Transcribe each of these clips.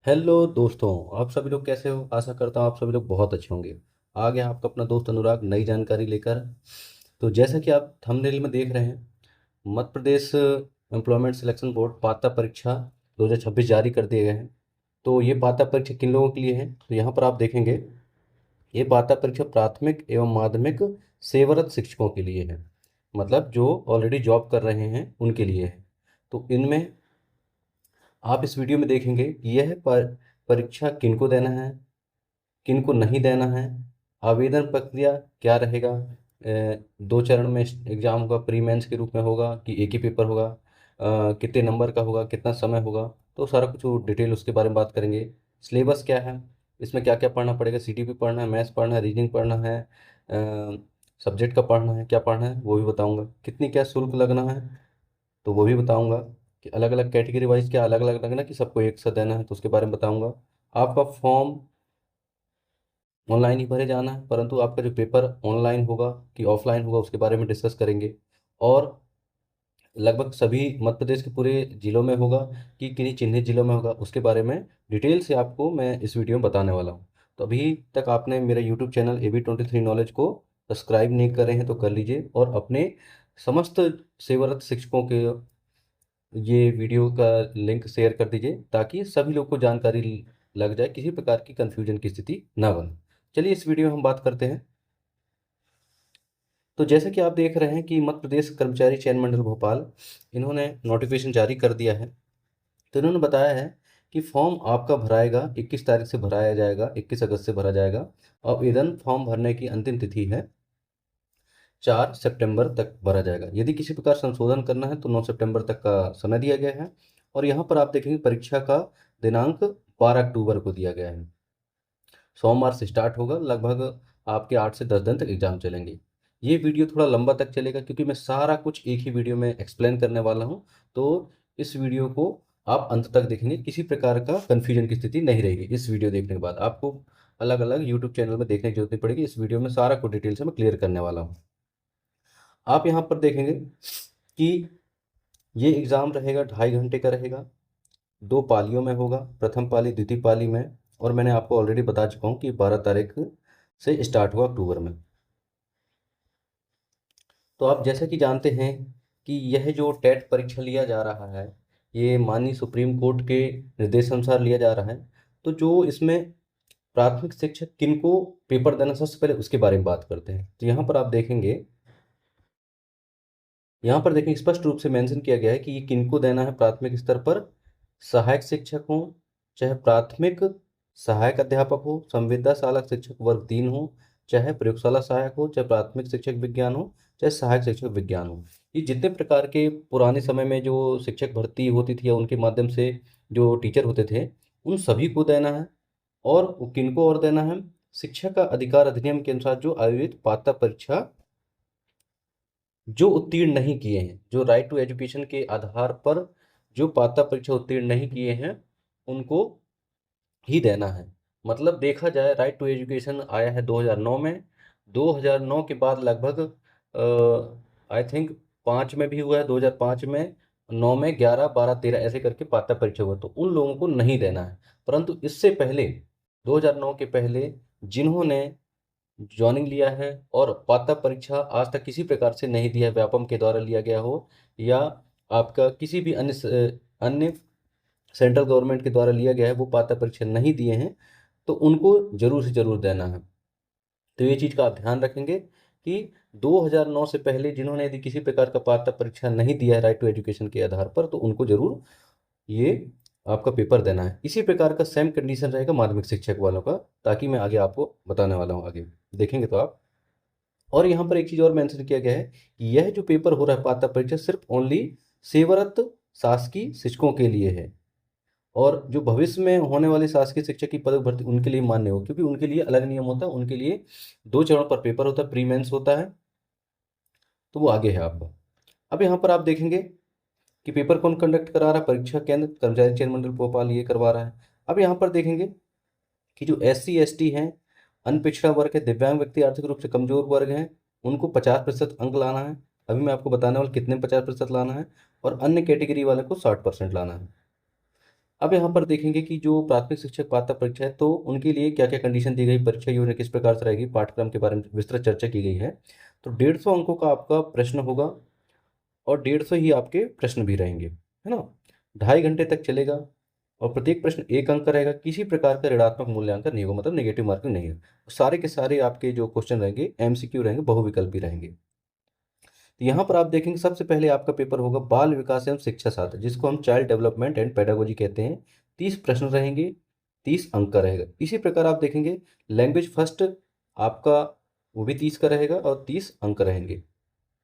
Hello दोस्तों। आप सभी लोग कैसे हो? आशा करता हूँ आप सभी लोग बहुत अच्छे होंगे। आ गया आपका अपना दोस्त अनुराग नई जानकारी लेकर। तो जैसा कि आप थंबनेल में देख रहे हैं, Madhya Pradesh employment selection board पात्रता परीक्षा 2026 जारी कर दिए गए हैं। तो ये पात्रता परीक्षा किन लोगों के लिए है? तो यहाँ पर आप देखेंगे, ये पात्रता परीक्षा प्राथमिक एवं माध्यमिक सेवारत शिक्षकों के लिए है। मतलब जो ऑलरेडी जॉब कर रहे हैं उनके लिए है। तो इनमें आप इस वीडियो में देखेंगे कि यह परीक्षा किनको देना है, किनको नहीं देना है, आवेदन प्रक्रिया क्या रहेगा, दो चरण में एग्जाम होगा, प्री मेंस के रूप में होगा कि एक ही पेपर होगा, कितने नंबर का होगा, कितना समय होगा, तो सारा कुछ डिटेल उसके बारे में बात करेंगे। सिलेबस क्या है, इसमें क्या क्या पढ़ना पड़ेगा, सीटीपी पढ़ना है, मैथ्स पढ़ना है, रीजनिंग पढ़ना है, सब्जेक्ट का पढ़ना है, क्या पढ़ना है वो भी बताऊंगा। कितनी क्या शुल्क लगना है तो वो भी बताऊंगा। कि अलग अलग कैटेगरी वाइज क्या अलग अलग लगना कि सबको एक साथ देना है तो उसके बारे में बताऊंगा। आपका फॉर्म ऑनलाइन ही भरे जाना है, परंतु आपका जो पेपर ऑनलाइन होगा कि ऑफलाइन होगा उसके बारे में डिस्कस करेंगे। और लगभग सभी मध्य प्रदेश के पूरे जिलों में होगा कि किन्हीं चिन्हित जिलों में होगा, उसके बारे में डिटेल से आपको मैं इस वीडियो में बताने वाला हूँ। तो अभी तक आपने मेरा यूट्यूब चैनल AB23 नॉलेज को सब्सक्राइब नहीं कर रहे हैं तो कर लीजिए, और अपने समस्त सेवारत शिक्षकों के ये वीडियो का लिंक शेयर कर दीजिए ताकि सभी लोग को जानकारी लग जाए, किसी प्रकार की कन्फ्यूजन की स्थिति ना बने। चलिए इस वीडियो में हम बात करते हैं। तो जैसे कि आप देख रहे हैं कि मध्य प्रदेश कर्मचारी चयन मंडल भोपाल, इन्होंने नोटिफिकेशन जारी कर दिया है। तो इन्होंने बताया है कि फॉर्म आपका भराएगा 21 तारीख से भराया जाएगा, 21 अगस्त से भरा जाएगा। आवेदन फॉर्म भरने की अंतिम तिथि है 4 सितंबर तक भरा जाएगा। यदि किसी प्रकार संशोधन करना है तो 9 सितंबर तक का समय दिया गया है। और यहाँ पर आप देखेंगे परीक्षा का दिनांक 12 अक्टूबर को दिया गया है। सोमवार से स्टार्ट होगा, लगभग आपके 8 से 10 दिन तक एग्जाम चलेंगे। ये वीडियो थोड़ा लंबा तक चलेगा क्योंकि मैं सारा कुछ एक ही वीडियो में एक्सप्लेन करने वाला हूँ। तो इस वीडियो को आप अंत तक देखेंगे, किसी प्रकार का कन्फ्यूजन की स्थिति नहीं रहेगी। इस वीडियो देखने के बाद आपको अलग अलग यूट्यूब चैनल में देखने की जरूरत नहीं पड़ेगी। इस वीडियो में सारा कुछ डिटेल से मैं क्लियर करने वाला हूँ। आप यहाँ पर देखेंगे कि ये एग्ज़ाम रहेगा 2.5 घंटे का रहेगा, दो पालियों में होगा, प्रथम पाली द्वितीय पाली में। और मैंने आपको ऑलरेडी बता चुका हूँ कि 12 तारीख से स्टार्ट हुआ अक्टूबर में। तो आप जैसा कि जानते हैं कि यह जो टेट परीक्षा लिया जा रहा है, ये माननीय सुप्रीम कोर्ट के निर्देशानुसार लिया जा रहा है। तो जो इसमें प्राथमिक शिक्षक किनको पेपर देना, सबसे पहले उसके बारे में बात करते हैं। तो यहाँ पर आप देखेंगे, यहाँ पर देखें स्पष्ट रूप से मेंशन किया गया है कि ये किनको देना है। प्राथमिक स्तर पर सहायक शिक्षक हो, चाहे प्राथमिक सहायक अध्यापक हो, संविदा शिक्षक वर्ग 3 हो, चाहे प्रयोगशाला सहायक हो, चाहे प्राथमिक शिक्षक विज्ञान हो, चाहे सहायक शिक्षक विज्ञान हो। ये जितने प्रकार के पुराने समय में जो शिक्षक भर्ती होती थी या उनके माध्यम से जो टीचर होते थे, उन सभी को देना है। और किनको और देना है? शिक्षा का अधिकार अधिनियम के अनुसार जो आयोजित पात्रता परीक्षा जो उत्तीर्ण नहीं किए हैं, जो राइट टू एजुकेशन के आधार पर जो पात्रता परीक्षा उत्तीर्ण नहीं किए हैं, उनको ही देना है। मतलब देखा जाए, राइट टू एजुकेशन आया है 2009 में। 2009 के बाद लगभग आई थिंक 5 में भी हुआ है, 2005 में, 9 में, 11, 12, 13 ऐसे करके पात्रता परीक्षा हुआ, तो उन लोगों को नहीं देना है। परंतु इससे पहले 2009 के पहले जिन्होंने ज्वाइनिंग लिया है और पात्रता परीक्षा आज तक किसी प्रकार से नहीं दिया है, व्यापम के द्वारा लिया गया हो या आपका किसी भी अन्य सेंट्रल गवर्नमेंट के द्वारा लिया गया है, वो पात्रता परीक्षा नहीं दिए हैं, तो उनको जरूर से जरूर देना है। तो ये चीज़ का आप ध्यान रखेंगे कि 2009 से पहले जिन्होंने यदि किसी प्रकार का पात्रता परीक्षा नहीं दिया है राइट टू एजुकेशन के आधार पर, तो उनको जरूर ये आपका पेपर देना है। इसी प्रकार का सेम कंडीशन रहेगा माध्यमिक शिक्षक वालों का, ताकि मैं आगे आपको बताने वाला हूँ। आगे देखेंगे तो आप, और यहाँ पर एक चीज़ और मेंशन किया गया है कि यह जो पेपर हो रहा है पात्रता परीक्षा सिर्फ ओनली सेवारत शासकीय शिक्षकों के लिए है। और जो भविष्य में होने वाले शासकीय शिक्षक की पदक भर्ती उनके लिए मान्य हो, क्योंकि उनके लिए अलग नियम होता है। उनके लिए दो चरणों पर पेपर होता है, प्री मेंस होता है, तो वो आगे है आपका। अब यहाँ पर आप देखेंगे कि पेपर कौन कंडक्ट करा रहा है? परीक्षा केंद्र कर्मचारी चयन मंडल भोपाल ये करवा रहा है। अब यहाँ पर देखेंगे कि जो SC ST हैं, अनपिछड़ा वर्ग है, दिव्यांग व्यक्ति, आर्थिक रूप से कमजोर वर्ग हैं, उनको 50% अंक लाना है। अभी मैं आपको बताने वाला कितने 50% लाना है। और अन्य कैटेगरी वाले को 60% लाना है। अब यहाँ पर देखेंगे कि जो प्राथमिक शिक्षक पात्रता परीक्षा है तो उनके लिए क्या क्या कंडीशन दी गई, परीक्षा योजना किस प्रकार से रहेगी, पाठ्यक्रम के बारे में विस्तृत चर्चा की गई है। तो 150 अंकों का आपका प्रश्न होगा और 150 ही आपके प्रश्न भी रहेंगे, है ना। 2.5 घंटे तक चलेगा और प्रत्येक प्रश्न 1 अंक का रहेगा। किसी प्रकार का ऋणात्मक मूल्यांकन नहीं होगा, मतलब नेगेटिव मार्किंग नहीं है। सारे के सारे आपके जो क्वेश्चन रहेंगे एमसीक्यू रहेंगे, बहुविकल्पी रहेंगे। तो यहाँ पर आप देखेंगे सबसे पहले आपका पेपर होगा बाल विकास एवं शिक्षा शास्त्र, जिसको हम चाइल्ड डेवलपमेंट एंड पेडागोजी कहते हैं। 30 प्रश्न रहेंगे, 30 अंक का रहेगा। इसी प्रकार आप देखेंगे लैंग्वेज फर्स्ट आपका, वो भी 30 का रहेगा और 30 अंक रहेंगे।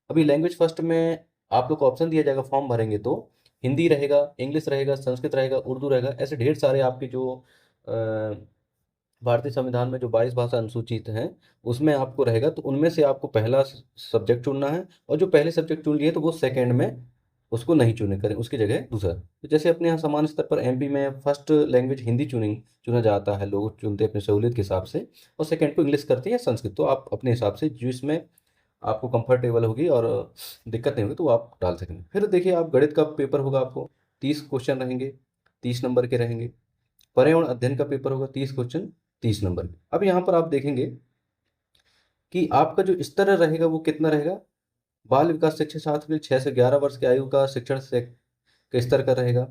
अभी लैंग्वेज फर्स्ट में आप लोग को ऑप्शन दिया जाएगा फॉर्म भरेंगे तो हिंदी रहेगा, इंग्लिश रहेगा, संस्कृत रहेगा, उर्दू रहेगा, ऐसे ढेर सारे आपके जो भारतीय संविधान में जो 22 भाषा अनुसूचित हैं उसमें आपको रहेगा। तो उनमें से आपको पहला सब्जेक्ट चुनना है और जो पहले सब्जेक्ट चुन लिए तो वो सेकंड में उसको नहीं चुने करें, उसकी जगह दूसरा। तो जैसे अपने यहाँ सामान्य स्तर पर एमपी में फर्स्ट लैंग्वेज हिंदी चुना जाता है, लोग चुनते हैं अपनी सहूलियत के हिसाब से, और सेकंड को इंग्लिश करते हैं, संस्कृत। तो आप अपने हिसाब से जिसमें आपको कंफर्टेबल होगी और दिक्कत नहीं होगी तो आप डाल सकेंगे। फिर देखिए आप गणित का पेपर होगा, आपको 30 क्वेश्चन रहेंगे, 30 नंबर के रहेंगे। पर्यावरण अध्ययन का पेपर होगा, 30 क्वेश्चन, 30 नंबर के। अब यहाँ पर आप देखेंगे कि आपका जो स्तर रहेगा वो कितना रहेगा। बाल विकास शिक्षा शास्त्र के लिए 6 से 11 वर्ष की आयु का शिक्षण से के स्तर का रहेगा।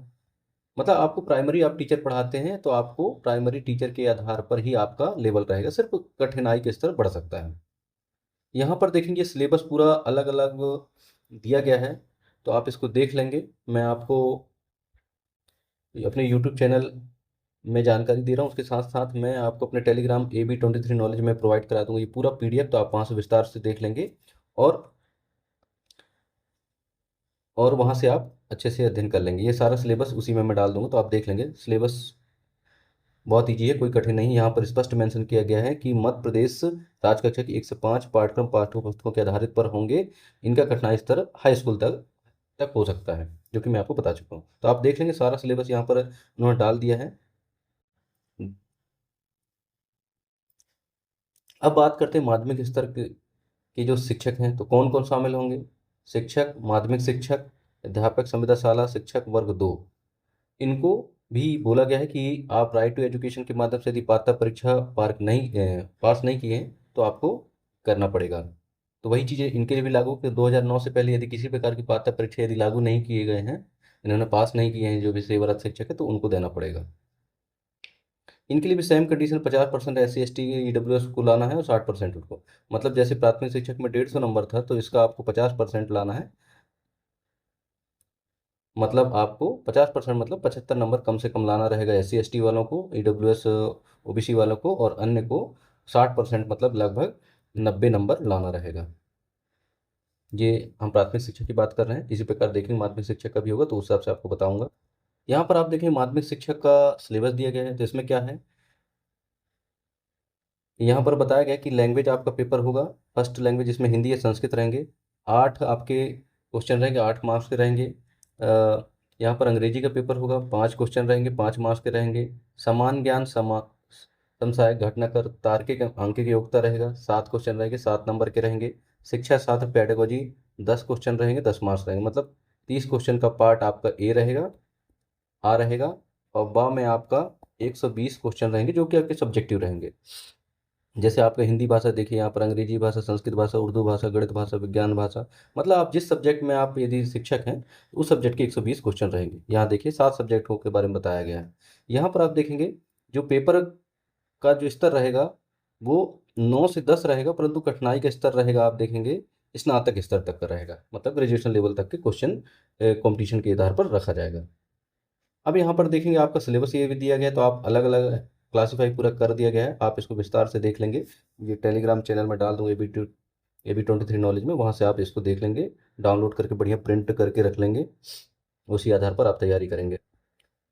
मतलब आपको प्राइमरी आप टीचर पढ़ाते हैं तो आपको प्राइमरी टीचर के आधार पर ही आपका लेवल रहेगा, सिर्फ कठिनाई के स्तर बढ़ सकता है। यहाँ पर देखेंगे सिलेबस पूरा अलग अलग दिया गया है, तो आप इसको देख लेंगे। मैं आपको अपने यूट्यूब चैनल में जानकारी दे रहा हूँ, उसके साथ साथ मैं आपको अपने टेलीग्राम AB23 नॉलेज में प्रोवाइड करा दूंगा ये पूरा PDF, तो आप वहाँ से विस्तार से देख लेंगे और वहाँ से आप अच्छे से अध्ययन कर लेंगे। ये सारा सिलेबस उसी में मैं डाल दूंगा, तो आप देख लेंगे। सिलेबस बहुत ईजी है, कोई कठिन नहीं। यहाँ पर स्पष्ट मेंशन किया गया है कि मध्य प्रदेश राजकक्षा की 1 से 5 पाठ्यक्रम पाठ्य पुस्तकों के आधारित पर होंगे। इनका कठिनाई स्तर हाई स्कूल तक हो सकता है, जो कि मैं आपको बता चुका हूँ। तो आप देख लेंगे सारा सिलेबस यहाँ पर उन्होंने डाल दिया है। अब बात करते हैं माध्यमिक स्तर के जो शिक्षक हैं तो कौन कौन शामिल होंगे। शिक्षक, माध्यमिक शिक्षक, अध्यापक संविदा शाला शिक्षक वर्ग 2, इनको भी बोला गया है कि आप राइट टू एजुकेशन के माध्यम से यदि पात्रता परीक्षा पास नहीं किए हैं तो आपको करना पड़ेगा। तो वही चीज़ें इनके लिए भी लागू कि 2009 से पहले यदि किसी प्रकार की पात्रता परीक्षा यदि लागू नहीं किए गए हैं, इन्होंने पास नहीं किए हैं जो भी सेवारत शिक्षक है, तो उनको देना पड़ेगा। इनके लिए भी same condition, 50% SC ST EWS को लाना है और 60% उनको। मतलब जैसे प्राथमिक शिक्षक में 150 नंबर था तो इसका आपको 50% लाना है। मतलब आपको 50% मतलब 75 नंबर कम से कम लाना रहेगा SC ST वालों को, EWS OBC वालों को, और अन्य को 60% मतलब लगभग 90 नंबर लाना रहेगा। ये हम प्राथमिक शिक्षक की बात कर रहे हैं। इसी प्रकार देखेंगे माध्यमिक शिक्षक का भी होगा तो उस हिसाब से आपको बताऊंगा। यहाँ पर आप देखें माध्यमिक शिक्षक का सिलेबस दिया गया है, तो इसमें क्या है, यहाँ पर बताया गया कि लैंग्वेज आपका पेपर होगा फर्स्ट लैंग्वेज, इसमें हिंदी या संस्कृत रहेंगे। 8 आपके क्वेश्चन रहेंगे, 8 मार्क्स के रहेंगे। यहाँ पर अंग्रेजी का पेपर होगा, 5 क्वेश्चन रहेंगे, 5 मार्क्स के रहेंगे। समान ज्ञान समसामयिक घटनाक्रम तार्किक अंक की योग्यता रहेगा, 7 क्वेश्चन रहेंगे, 7 नंबर के रहेंगे। शिक्षा शास्त्र पेडागोजी 10 क्वेश्चन रहेंगे, 10 मार्क्स रहेंगे। मतलब 30 क्वेश्चन का पार्ट आपका ए रहेगा, आ रहेगा, और बा में आपका 120 क्वेश्चन रहेंगे जो कि आपके सब्जेक्टिव रहेंगे। जैसे आपका हिंदी भाषा देखिए, यहाँ पर अंग्रेजी भाषा, संस्कृत भाषा, उर्दू भाषा, गणित भाषा, विज्ञान भाषा, मतलब आप जिस सब्जेक्ट में आप यदि शिक्षक हैं उस सब्जेक्ट के 120 क्वेश्चन रहेंगे। यहाँ देखिए 7 सब्जेक्टों के बारे में बताया गया है। यहाँ पर आप देखेंगे जो पेपर का जो स्तर रहेगा वो 9 से 10 रहेगा, परंतु कठिनाई का स्तर रहेगा आप देखेंगे स्नातक स्तर तक का रहेगा, मतलब ग्रेजुएशन लेवल तक के क्वेश्चन कंपटीशन के आधार पर रखा जाएगा। अब यहाँ पर देखेंगे आपका सिलेबस ये भी दिया गया है, तो आप अलग अलग क्लासीफाई पूरा कर दिया गया है, आप इसको विस्तार से देख लेंगे। ये टेलीग्राम चैनल में डाल दूंगा AB23 नॉलेज में, वहाँ से आप इसको देख लेंगे, डाउनलोड करके बढ़िया प्रिंट करके रख लेंगे, उसी आधार पर आप तैयारी करेंगे।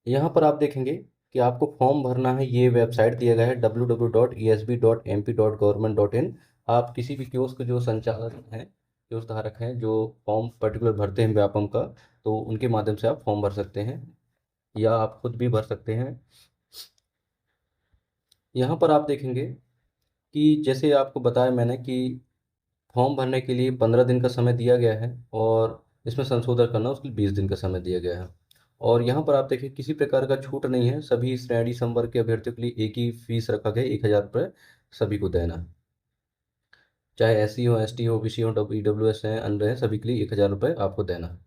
यहाँ पर आप देखेंगे कि आपको फॉर्म भरना है, ये वेबसाइट दिया गया है www.esb.mp.gov.in। आप किसी भी कियोस्क जो संचालक हैं, कियोस्क धारक हैं जो फॉर्म पर्टिकुलर भरते हैं व्यापम का, तो उनके माध्यम से आप फॉर्म भर सकते हैं या आप खुद भी भर सकते हैं। यहाँ पर आप देखेंगे कि जैसे आपको बताया मैंने कि फॉर्म भरने के लिए 15 दिन का समय दिया गया है और इसमें संशोधन करना उसके लिए 20 दिन का समय दिया गया है। और यहाँ पर आप देखिए किसी प्रकार का छूट नहीं है, सभी श्रेणी संवर्ग के अभ्यर्थियों के लिए एक ही फीस रखा गया, 1,000 रुपये सभी को देना है। चाहे SC हो, ST हो, OBC हो, EWS हैं, अन्य हैं, सभी के लिए 1,000 रुपये आपको देना है।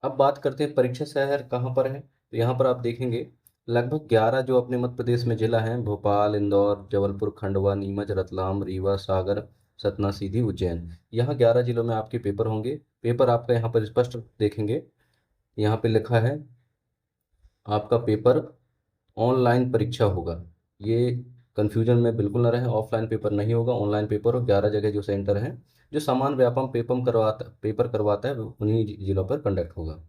अब बात करते हैं परीक्षा शहर कहाँ पर है। तो यहाँ पर आप देखेंगे लगभग 11 जो अपने मध्य प्रदेश में जिला हैं, भोपाल, इंदौर, जबलपुर, खंडवा, नीमच, रतलाम, रीवा, सागर, सतना, सीधी, उज्जैन, यहाँ 11 जिलों में आपके पेपर होंगे। पेपर आपका यहाँ पर स्पष्ट देखेंगे, यहाँ पे लिखा है आपका पेपर ऑनलाइन परीक्षा होगा। ये कन्फ्यूजन में बिल्कुल ना रहे, ऑफलाइन पेपर नहीं होगा, ऑनलाइन पेपर हो। 11 जगह जो सेंटर हैं, जो समान व्यापम पेपर करवाता है उन्हीं जिलों पर कंडक्ट होगा।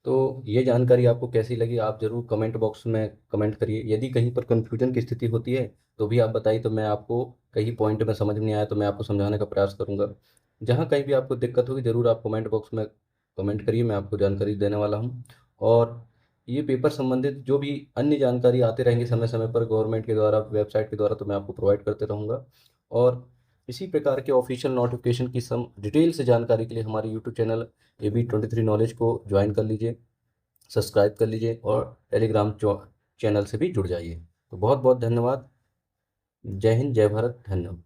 तो ये जानकारी आपको कैसी लगी आप ज़रूर कमेंट बॉक्स में कमेंट करिए। यदि कहीं पर कन्फ्यूजन की स्थिति होती है तो भी आप बताइए, तो मैं आपको कहीं पॉइंट में समझ में नहीं आया तो मैं आपको समझाने का प्रयास करूंगा। जहाँ कहीं भी आपको दिक्कत होगी ज़रूर आप कमेंट बॉक्स में कमेंट करिए, मैं आपको जानकारी देने वाला हूँ। और ये पेपर संबंधित जो भी अन्य जानकारी आते रहेंगे समय समय पर गवर्नमेंट के द्वारा, वेबसाइट के द्वारा, तो मैं आपको प्रोवाइड करते रहूँगा। और इसी प्रकार के ऑफिशियल नोटिफिकेशन की सम डिटेल से जानकारी के लिए हमारे यूट्यूब चैनल AB23 नॉलेज को ज्वाइन कर लीजिए, सब्सक्राइब कर लीजिए और टेलीग्राम चैनल से भी जुड़ जाइए। तो बहुत बहुत धन्यवाद। जय हिंद, जय भारत, धन्यवाद।